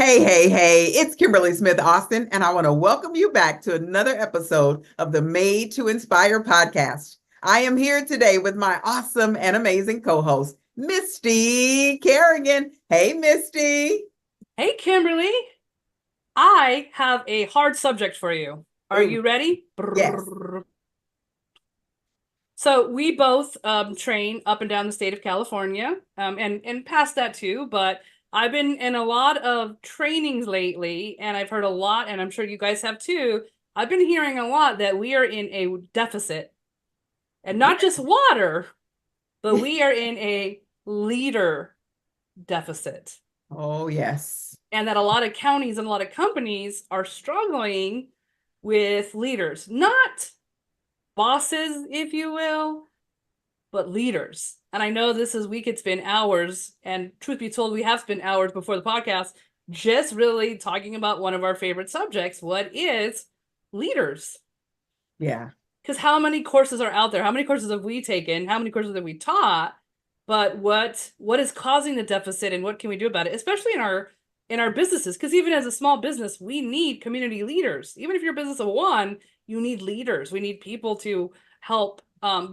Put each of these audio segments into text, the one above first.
Hey, it's Kimberly Smith Austin, and I want to welcome you back to another episode of the Made to Inspire podcast. I am here today with my awesome and amazing co host, Misty Kerrigan. Hey, Misty. Hey, Kimberly, I have a hard subject for you. Are Oh, you ready? yes. Brrr. So we both train up and down the state of California, and past that too. But I've been in a lot of trainings lately, and I've heard a lot, and I'm sure you guys have too. I've been hearing a lot that we are in a deficit, and not just water, but we are in a leader deficit. Oh, yes. And that a lot of counties and a lot of companies are struggling with leaders, not bosses, if you will, but leaders. And I know we could spend hours, and truth be told, we have spent hours before the podcast just really talking about one of our favorite subjects. What is leaders? Yeah. Because how many courses are out there? How many courses have we taken? How many courses have we taught? But what is causing the deficit, and what can we do about it, especially in our businesses? Because even as a small business, we need community leaders. Even if you're a business of one, you need leaders. We need people to help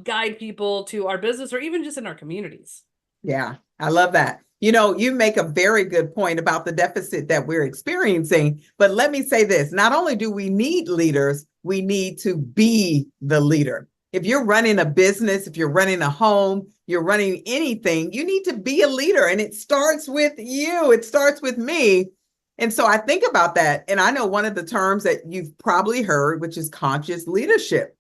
guide people to our business, or even just in our communities. Yeah, I love that. You make a very good point about the deficit that we're experiencing. But let me say this, not only do we need leaders, we need to be the leader. If you're running a business, if you're running a home, you're running anything, you need to be a leader. And it starts with you, it starts with me. And so I think about that. And I know one of the terms that you've probably heard, which is conscious leadership.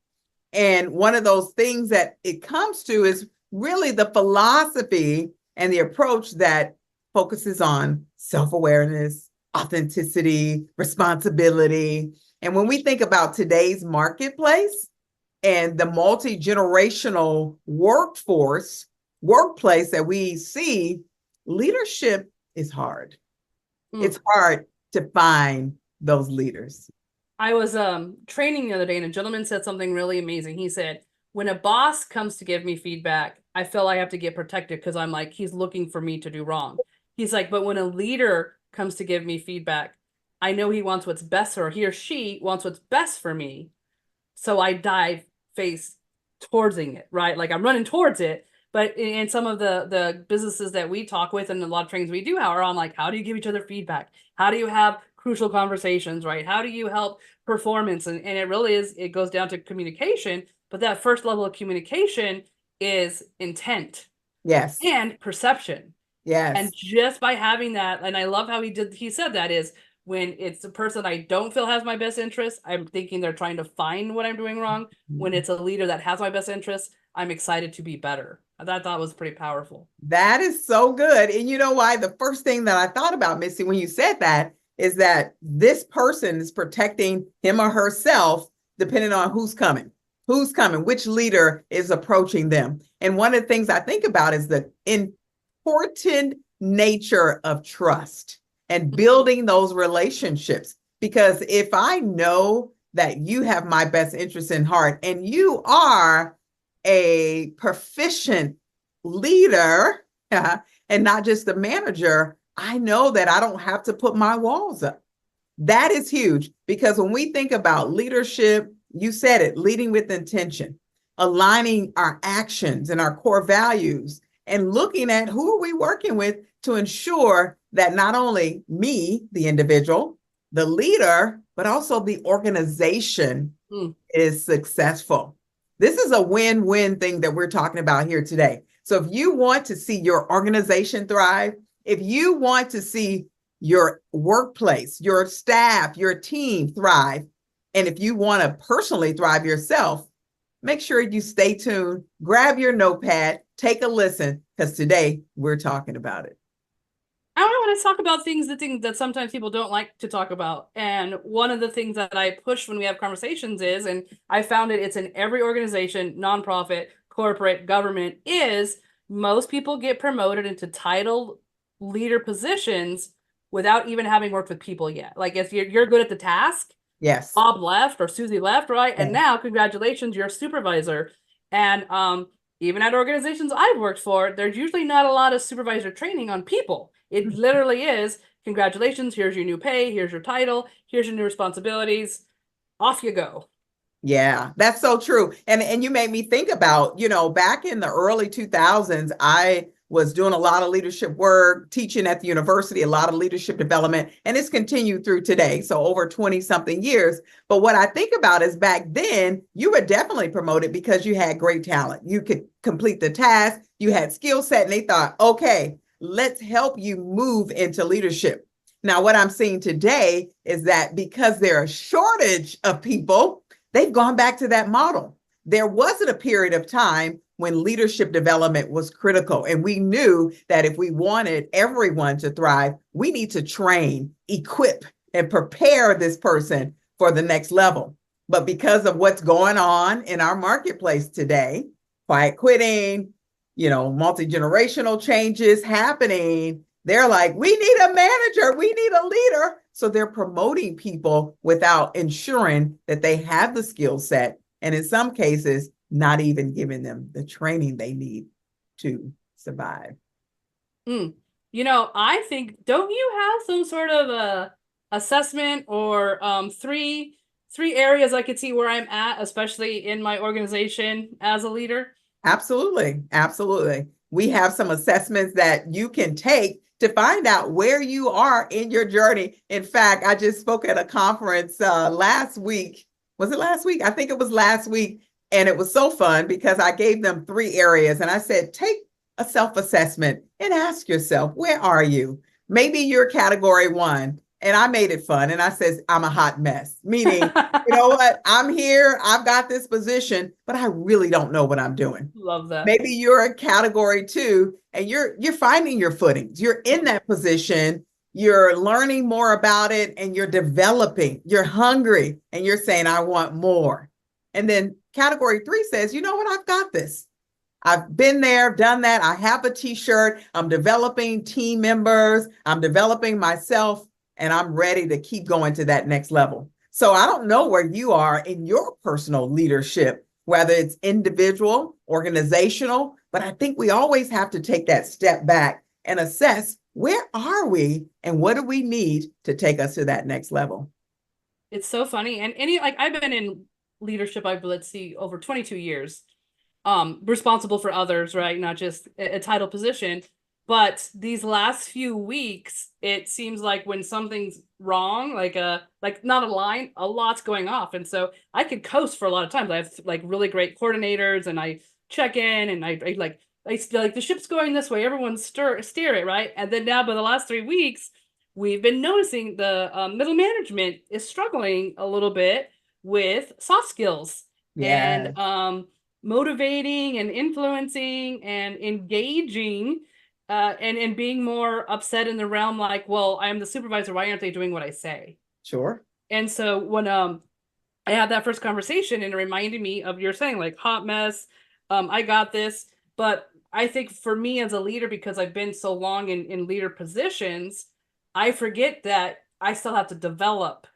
And one of those things that it comes to is really the philosophy and the approach that focuses on self-awareness, authenticity, responsibility. And when we think about today's marketplace and the multi-generational workplace that we see, leadership is hard. Mm. It's hard to find those leaders. I was training the other day, and a gentleman said something really amazing. He said, when a boss comes to give me feedback, I feel I have to get protected because I'm like, he's looking for me to do wrong. He's like, but when a leader comes to give me feedback, I know he wants what's best, or he or she wants what's best for me. So I dive face towards it, right? Like I'm running towards it. But in some of the businesses that we talk with, and a lot of trainings we do, are on like, how do you give each other feedback? How do you have crucial conversations, right? How do you help performance? And it really is, it goes down to communication. But that first level of communication is intent Yes. and perception. And Yes. just by having that, and I love how he said that is, when it's a person I don't feel has my best interest, I'm thinking they're trying to find what I'm doing wrong. When it's a leader that has my best interest, I'm excited to be better. That thought was pretty powerful. That is so good. And you know why? The first thing that I thought about, Missy, when you said that, is that this person is protecting him or herself, depending on who's coming, which leader is approaching them. And one of the things I think about is the important nature of trust and building those relationships. Because if I know that you have my best interest in heart and you are a proficient leader and not just a manager, I know that I don't have to put my walls up. That is huge because when we think about leadership, you said it, leading with intention, aligning our actions and our core values, and looking at who are we working with to ensure that not only me, the individual, the leader, but also the organization is successful. This is a win-win thing that we're talking about here today. So if you want to see your organization thrive, if you want to see your workplace, your staff, your team thrive, and if you want to personally thrive yourself, make sure you stay tuned, grab your notepad, take a listen, because today we're talking about it. I want to talk about things that sometimes people don't like to talk about. And one of the things that I push when we have conversations is, and I found it's in every organization, nonprofit, corporate, government, is most people get promoted into title leader positions without even having worked with people yet. Like if you're good at the task, Yes. Bob left or Susie left, right? And Yes. now, congratulations, you're a supervisor. And even at organizations I've worked for, there's usually not a lot of supervisor training on people. It literally is, congratulations, here's your new pay, here's your title, here's your new responsibilities, off you go. Yeah, that's so true. And you made me think about, back in the early 2000s, I was doing a lot of leadership work, teaching at the university, a lot of leadership development, and it's continued through today. So over 20 something years. But what I think about is back then, you were definitely promoted because you had great talent. You could complete the task, you had skill set, and they thought, okay, let's help you move into leadership. Now, what I'm seeing today is that because there's a shortage of people, they've gone back to that model. There wasn't a period of time when leadership development was critical. And we knew that if we wanted everyone to thrive, we need to train, equip, and prepare this person for the next level. But because of what's going on in our marketplace today, quiet quitting, multi-generational changes happening, they're like, we need a manager, we need a leader. So they're promoting people without ensuring that they have the skill set, and in some cases, not even giving them the training they need to survive. I think, don't you have some sort of a assessment or three areas I could see where I'm at, especially in my organization as a leader? Absolutely. Absolutely. We have some assessments that you can take to find out where you are in your journey. In fact, I just spoke at a conference last week. Was it last week? I think it was last week. And it was so fun because I gave them 3 areas and I said, take a self-assessment and ask yourself, where are you? Maybe you're category 1. And I made it fun. And I said, I'm a hot mess, meaning, you know what? I'm here. I've got this position, but I really don't know what I'm doing. Love that. Maybe you're a category 2 and you're finding your footings. You're in that position. You're learning more about it and you're developing. You're hungry and you're saying, I want more. And then category 3 says, you know what? I've got this. I've been there, done that. I have a t-shirt. I'm developing team members. I'm developing myself, and I'm ready to keep going to that next level. So I don't know where you are in your personal leadership, whether it's individual, organizational, but I think we always have to take that step back and assess, where are we and what do we need to take us to that next level? It's so funny. And like I've been in leadership, let's see, over 22 years, responsible for others, right? Not just a title position. But these last few weeks, it seems like when something's wrong, like not a line, a lot's going off. And so I could coast for a lot of times. I have like really great coordinators and I check in and I like the ship's going this way, everyone steer it, right? And then now by the last 3 weeks, we've been noticing the middle management is struggling a little bit with soft skills. Yeah. And motivating and influencing and engaging and being more upset in the realm like, well, I am the supervisor, why aren't they doing what I say? Sure. And so when I had that first conversation, and it reminded me of your saying like hot mess, I got this. But I think for me as a leader, because I've been so long in leader positions, I forget that I still have to develop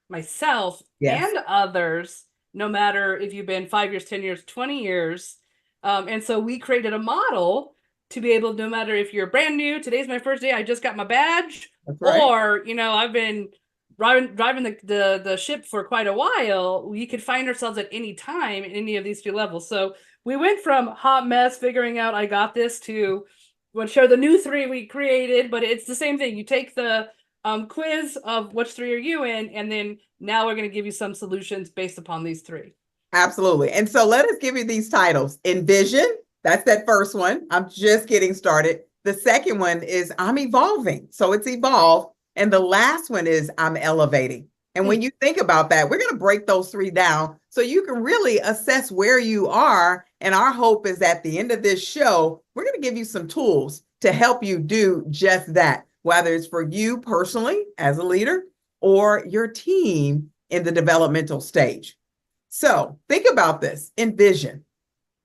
myself Yes. and others, no matter if you've been 5 years, 10 years, 20 years. And so we created a model to be able, no matter if you're brand new, today's my first day, I just got my badge, That's right. or, I've been driving the ship for quite a while, we could find ourselves at any time in any of these 3 levels. So we went from hot mess, figuring out I got this, to we'll share the new 3 we created, but it's the same thing. You take the quiz of which 3 are you in, and then now we're going to give you some solutions based upon these 3. Absolutely. And so let us give you these titles. Envision, that's that first one. I'm just getting started. The second one is I'm evolving. So it's evolve. And the last one is I'm elevating. And when you think about that, we're going to break those 3 down so you can really assess where you are. And our hope is at the end of this show, we're going to give you some tools to help you do just that, whether it's for you personally as a leader or your team in the developmental stage. So think about this. Envision.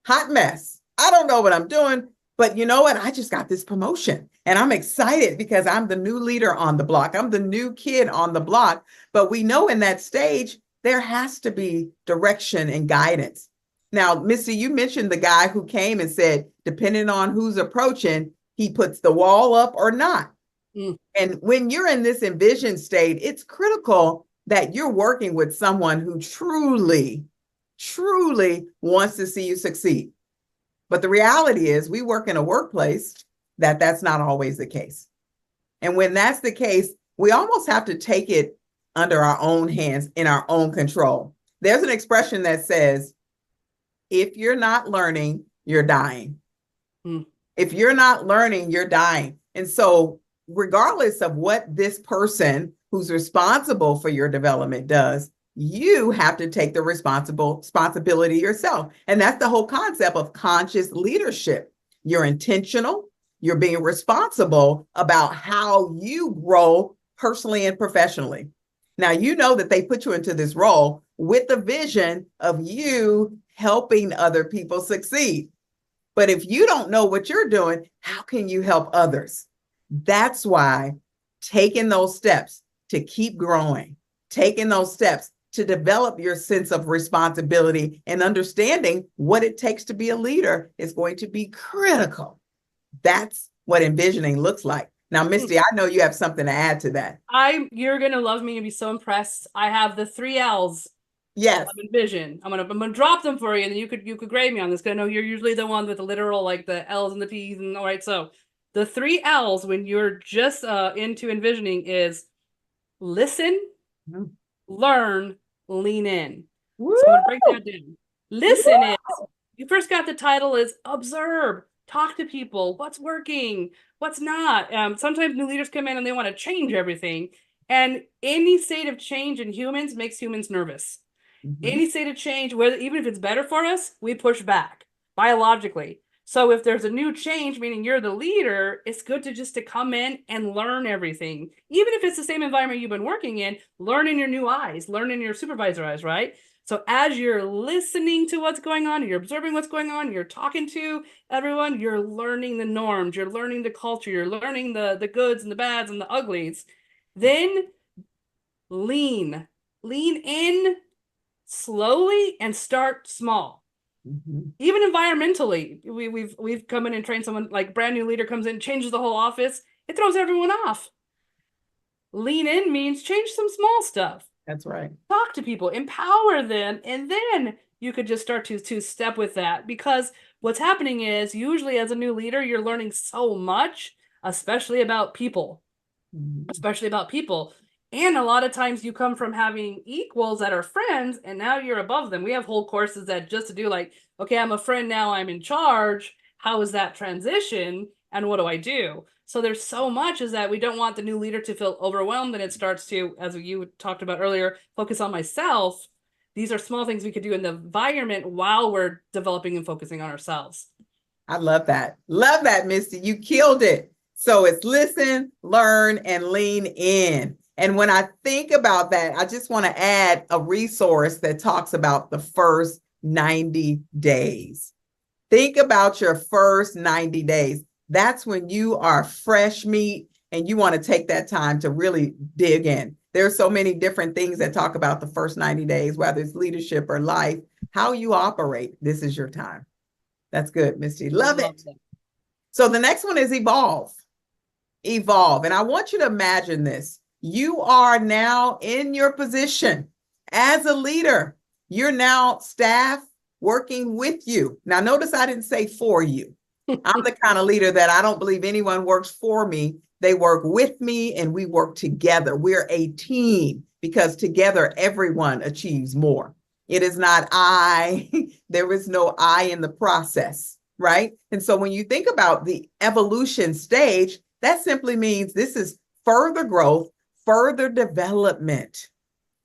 Hot mess. I don't know what I'm doing, but you know what? I just got this promotion and I'm excited because I'm the new leader on the block. I'm the new kid on the block. But we know in that stage, there has to be direction and guidance. Now, Missy, you mentioned the guy who came and said, depending on who's approaching, he puts the wall up or not. Mm. And when you're in this envision state, it's critical that you're working with someone who truly, truly wants to see you succeed. But the reality is, we work in a workplace that that's not always the case. And when that's the case, we almost have to take it under our own hands, in our own control. There's an expression that says, if you're not learning, you're dying. Mm. If you're not learning, you're dying. And so, regardless of what this person who's responsible for your development does, you have to take the responsibility yourself. And that's the whole concept of conscious leadership. You're intentional, you're being responsible about how you grow personally and professionally. Now, you know that they put you into this role with the vision of you helping other people succeed. But if you don't know what you're doing, how can you help others? That's why taking those steps to keep growing, taking those steps to develop your sense of responsibility and understanding what it takes to be a leader is going to be critical. That's what envisioning looks like. Now, Misty, I know you have something to add to that. You're gonna love me and be so impressed. I have the 3 L's. Yes. Of envision. I'm gonna drop them for you, and then you could grade me on this. Cause I know you're usually the one with the literal, like the L's and the T's, and all right. So the 3 L's when you're just into envisioning is listen, learn, lean in. Woo! So I'm gonna break that down. Listen is you first got the title is observe, talk to people, what's working, what's not. Sometimes new leaders come in and they want to change everything, and any state of change in humans makes humans nervous. Any state of change, whether even if it's better for us, we push back biologically. So if there's a new change, meaning you're the leader, it's good to come in and learn everything. Even if it's the same environment you've been working in, learn in your new eyes, learn in your supervisor eyes, right? So as you're listening to what's going on, you're observing what's going on, you're talking to everyone, you're learning the norms, you're learning the culture, you're learning the goods and the bads and the uglies. Then lean in slowly and start small. Even environmentally, we've come in and trained someone, like brand new leader comes in, changes the whole office, it throws everyone off. Lean in means change some small stuff. That's right. Talk to people, empower them, and then you could just start to step with that. Because what's happening is, usually as a new leader, you're learning so much, especially about people. And a lot of times you come from having equals that are friends, and now you're above them. We have whole courses that just to do like, okay, I'm a friend, now I'm in charge. How is that transition? And what do I do? So there's so much is that we don't want the new leader to feel overwhelmed, and it starts to, as you talked about earlier, focus on myself. These are small things we could do in the environment while we're developing and focusing on ourselves. I love that. Love that, Misty. You killed it. So it's listen, learn, and lean in. And when I think about that, I just want to add a resource that talks about the first 90 days. Think about your first 90 days. That's when you are fresh meat and you want to take that time to really dig in. There's so many different things that talk about the first 90 days, whether it's leadership or life, how you operate. This is your time. That's good, Misty. Love it. So the next one is evolve. Evolve. And I want you to imagine this. You are now in your position as a leader. You're now staff working with you. Now, notice I didn't say for you. I'm the kind of leader that I don't believe anyone works for me. They work with me and we work together. We're a team because together everyone achieves more. It is not I. There is no I in the process, right? And so when you think about the evolution stage, that simply means this is further growth, further development.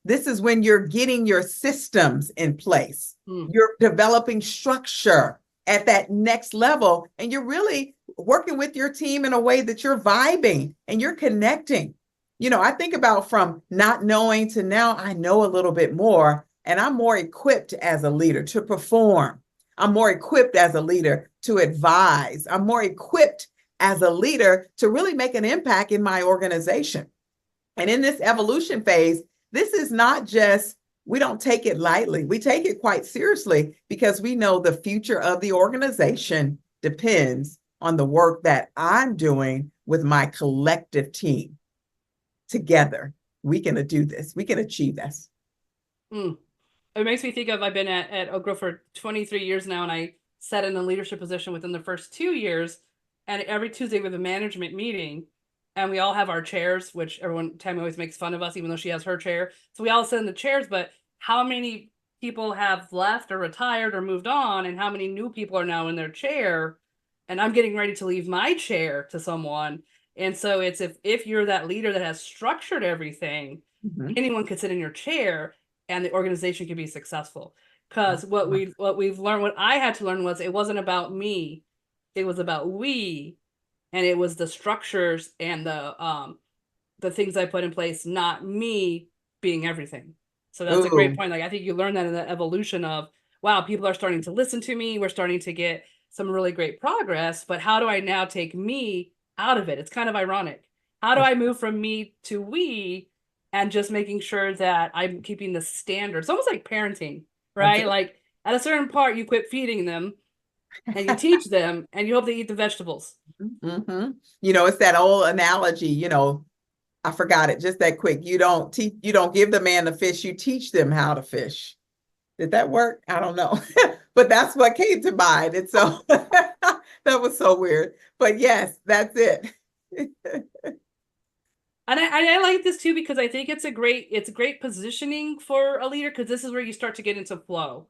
This is when you're getting your systems in place. You're developing structure at that next level, and you're really working with your team in a way that you're vibing and you're connecting. You know, I think about from not knowing to now I know a little bit more, and I'm more equipped as a leader to perform. I'm more equipped as a leader to advise. I'm more equipped as a leader to really make an impact in my organization. And in this evolution phase, this is not just, we don't take it lightly. We take it quite seriously because we know the future of the organization depends on the work that I'm doing with my collective team. Together, we can do this. We can achieve this. Mm. It makes me think of, I've been at Oak Grove for 23 years now, and I sat in a leadership position within the first 2 years. And every Tuesday we have a management meeting, and we all have our chairs, which everyone, Tammy always makes fun of us, even though she has her chair. So we all sit in the chairs, but how many people have left or retired or moved on, and how many new people are now in their chair? And I'm getting ready to leave my chair to someone. And so it's, if you're that leader that has structured everything, anyone could sit in your chair and the organization can be successful. Because what we've learned, what I had to learn, was it wasn't about me, it was about we, and it was the structures and the things I put in place, not me being everything. So that's a great Ooh, point. Like, I think you learn that in the evolution of, wow, people are starting to listen to me. We're starting to get some really great progress, but how do I now take me out of it? It's kind of ironic. How do I move from me to we, and just making sure that I'm keeping the standards? It's almost like parenting, that's right? Like, at a certain part, you quit feeding them and you teach them and you hope they eat the vegetables. Mm-hmm. You know, it's that old analogy, you know, I forgot it just that quick. You don't give the man the fish, you teach them how to fish. Did that work? I don't know. But that's what came to mind. And so that was so weird. But yes, that's it. And I like this too, because I think it's a great positioning for a leader, because this is where you start to get into flow.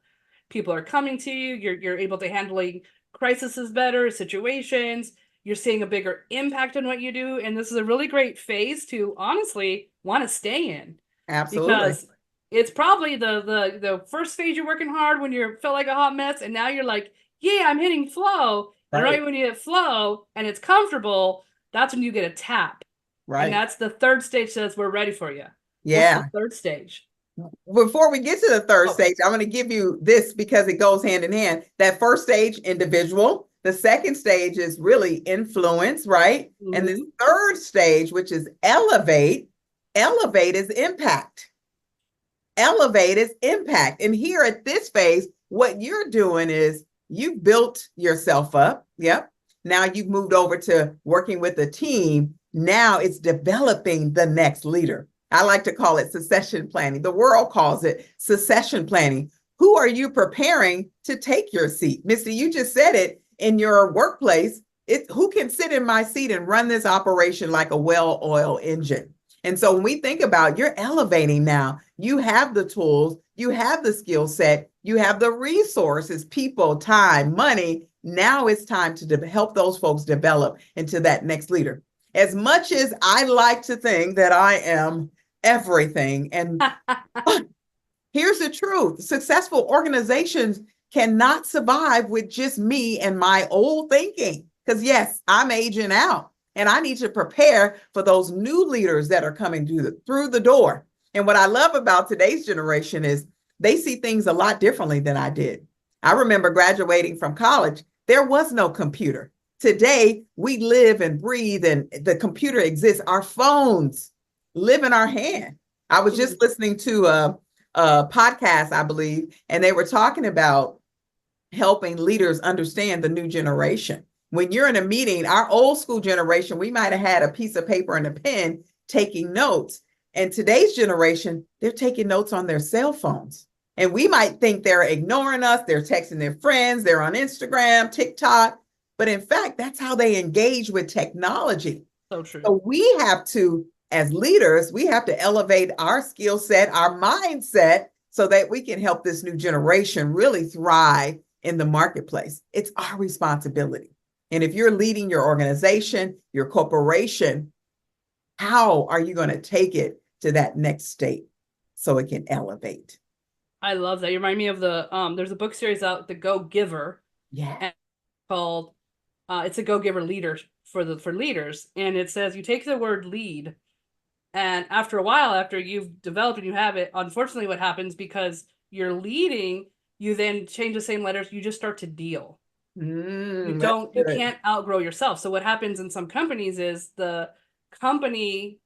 People are coming to you, you're able to handling crises better, situations, you're seeing a bigger impact on what you do, and this is a really great phase to honestly want to stay in, Absolutely. because it's probably the first phase you're working hard when you felt like a hot mess, and now you're like, yeah, I'm hitting flow, and Right. right when you hit flow and it's comfortable, that's when you get a tap. And Right. that's the third stage, says we're ready for you. What's the Yeah. third stage? Before we get to the third Oh, stage, I'm going to give you this because it goes hand in hand. That first stage, individual. The second stage is really influence, right? And the mhm. third stage, which is elevate, elevate is impact. Elevate is impact. And here at this phase, what you're doing is you've built yourself up. Yep. Now you've moved over to working with a team. Now it's developing the next leader. I like to call it succession planning. The world calls it succession planning. Who are you preparing to take your seat? Misty, you just said it in your workplace. It's who can sit in my seat and run this operation like a well-oiled engine. And so when we think about, you're elevating now, you have the tools, you have the skill set, you have the resources, people, time, money. Now it's time to help those folks develop into that next leader. As much as I like to think that I am everything, and here's the truth: successful organizations cannot survive with just me and my old thinking. Because, yes, I'm aging out and I need to prepare for those new leaders that are coming through the door. And what I love about today's generation is they see things a lot differently than I did. I remember graduating from college, there was no computer. Today, we live and breathe, and the computer exists. Our phones live in our hand. I was just listening to podcast, I believe, and they were talking about helping leaders understand the new generation. When you're in a meeting, our old school generation, we might have had a piece of paper and a pen taking notes. And today's generation, they're taking notes on their cell phones. And we might think they're ignoring us, they're texting their friends, they're on Instagram, TikTok. But in fact, that's how they engage with technology. So true. So we have to, as leaders, we have to elevate our skill set, our mindset, so that we can help this new generation really thrive in the marketplace. It's our responsibility. And if you're leading your organization, your corporation, how are you going to take it to that next state so it can elevate? I love that. You remind me of there's a book series out, The Go Giver, Yeah. called it's a Go Giver leader for leaders. And it says you take the word lead, and after a while, after you've developed and you have it, unfortunately what happens, because you're leading, you then change the same letters, you just start to deal. That's You good. can't outgrow yourself. So what happens in some companies is the company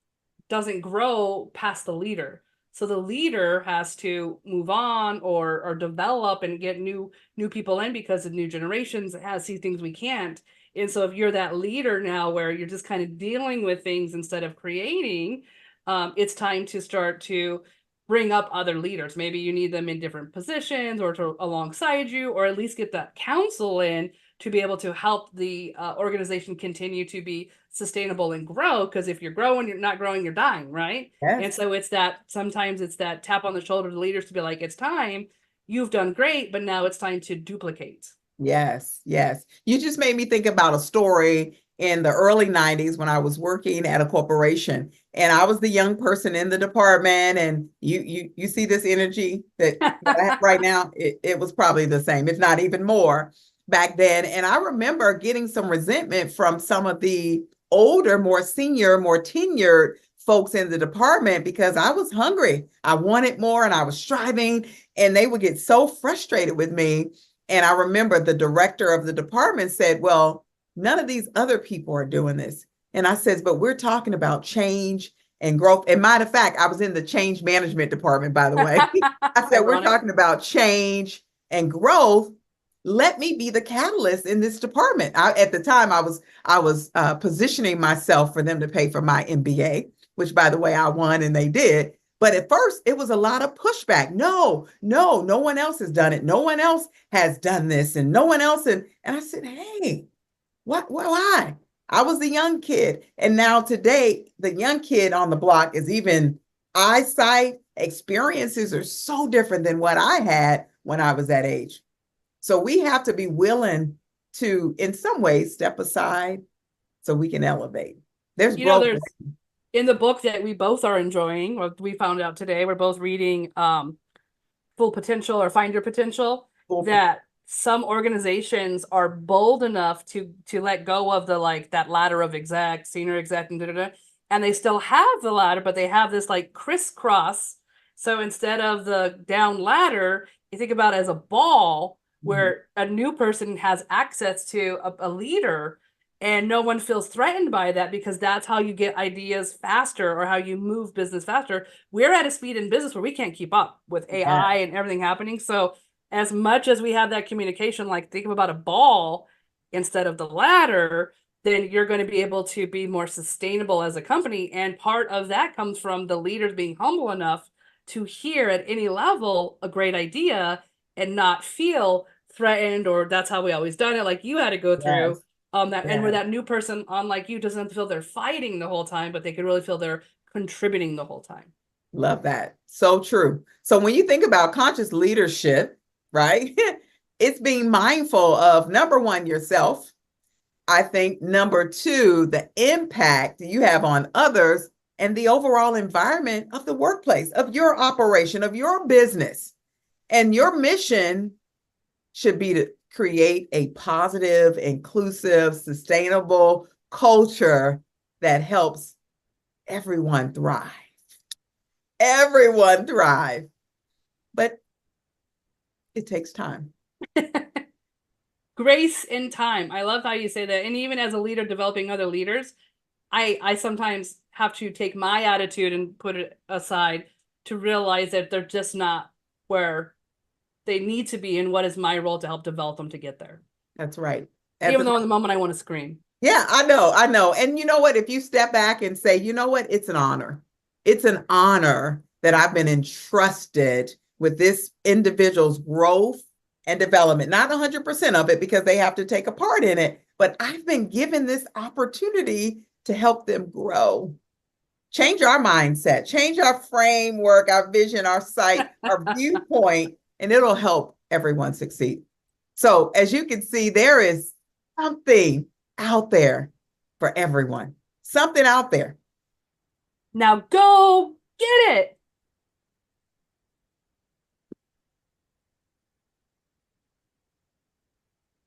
doesn't grow past the leader. So the leader has to move on or develop and get new people in, because the new generations has see things we can't. And so if you're that leader now where you're just kind of dealing with things instead of creating, it's time to start to bring up other leaders. Maybe you need them in different positions or to alongside you, or at least get that counsel in to be able to help the organization continue to be sustainable and grow. Because if you're growing, you're not growing, you're dying, right? And Yes. so it's that, sometimes it's that tap on the shoulder to leaders to be like, it's time, you've done great, but now it's time to duplicate. Yes, yes. You just made me think about a story in the early 90s when I was working at a corporation and I was the young person in the department. And you see this energy that I have right now, it was probably the same, if not even more back then. And I remember getting some resentment from some of the older, more senior, more tenured folks in the department because I was hungry. I wanted more and I was striving, and they would get so frustrated with me. And I remember the director of the department said, well, none of these other people are doing this. And I says, but we're talking about change and growth. And matter of fact, I was in the change management department, by the way. I said, we're Ironic. talking about change and growth. Let me be the catalyst in this department. At the time, I was positioning myself for them to pay for my MBA, which, by the way, I won and they did. But at first, it was a lot of pushback. No, no, no one else has done it. No one else has done this, and no one else. And I said, hey, what? Why? I was the young kid, and now today, the young kid on the block is even eyesight experiences are so different than what I had when I was that age. So we have to be willing to, in some ways, step aside so we can elevate. There's You know, growth. there's in the book that we both are enjoying, or we found out today, we're both reading Full Potential or Find Your Potential, that some organizations are bold enough to let go of the like that ladder of exec, senior exec, and and they still have the ladder, but they have this like crisscross. So instead of the down ladder, you think about it as a ball where a new person has access to a leader, and no one feels threatened by that because that's how you get ideas faster or how you move business faster. We're at a speed in business where we can't keep up with Yeah. AI and everything happening. So as much as we have that communication, like think about a ball instead of the ladder, then you're going to be able to be more sustainable as a company. And part of that comes from the leaders being humble enough to hear at any level a great idea and not feel threatened, or that's how we always done it, like you had to go through. Yes. That, and where Yes. that new person on like you doesn't feel they're fighting the whole time, but they could really feel they're contributing the whole time. Love that. So true. So when you think about conscious leadership, right, it's being mindful of number one, yourself. I think number two, the impact you have on others and the overall environment of the workplace, of your operation, of your business. And your mission should be to create a positive, inclusive, sustainable culture that helps everyone thrive. Everyone thrive. But it takes time. Grace in time. I love how you say that. And even as a leader developing other leaders, I sometimes have to take my attitude and put it aside to realize that they're just not where they need to be, and what is my role to help develop them to get there. That's right. Even though in the moment I want to scream. Yeah, I know. I know. And you know what? If you step back and say, you know what? It's an honor. It's an honor that I've been entrusted with this individual's growth and development. Not 100% of it because they have to take a part in it, but I've been given this opportunity to help them grow. Change our mindset, change our framework, our vision, our sight, our viewpoint, and it'll help everyone succeed. So, as you can see, there is something out there for everyone, something out there. Now go get it.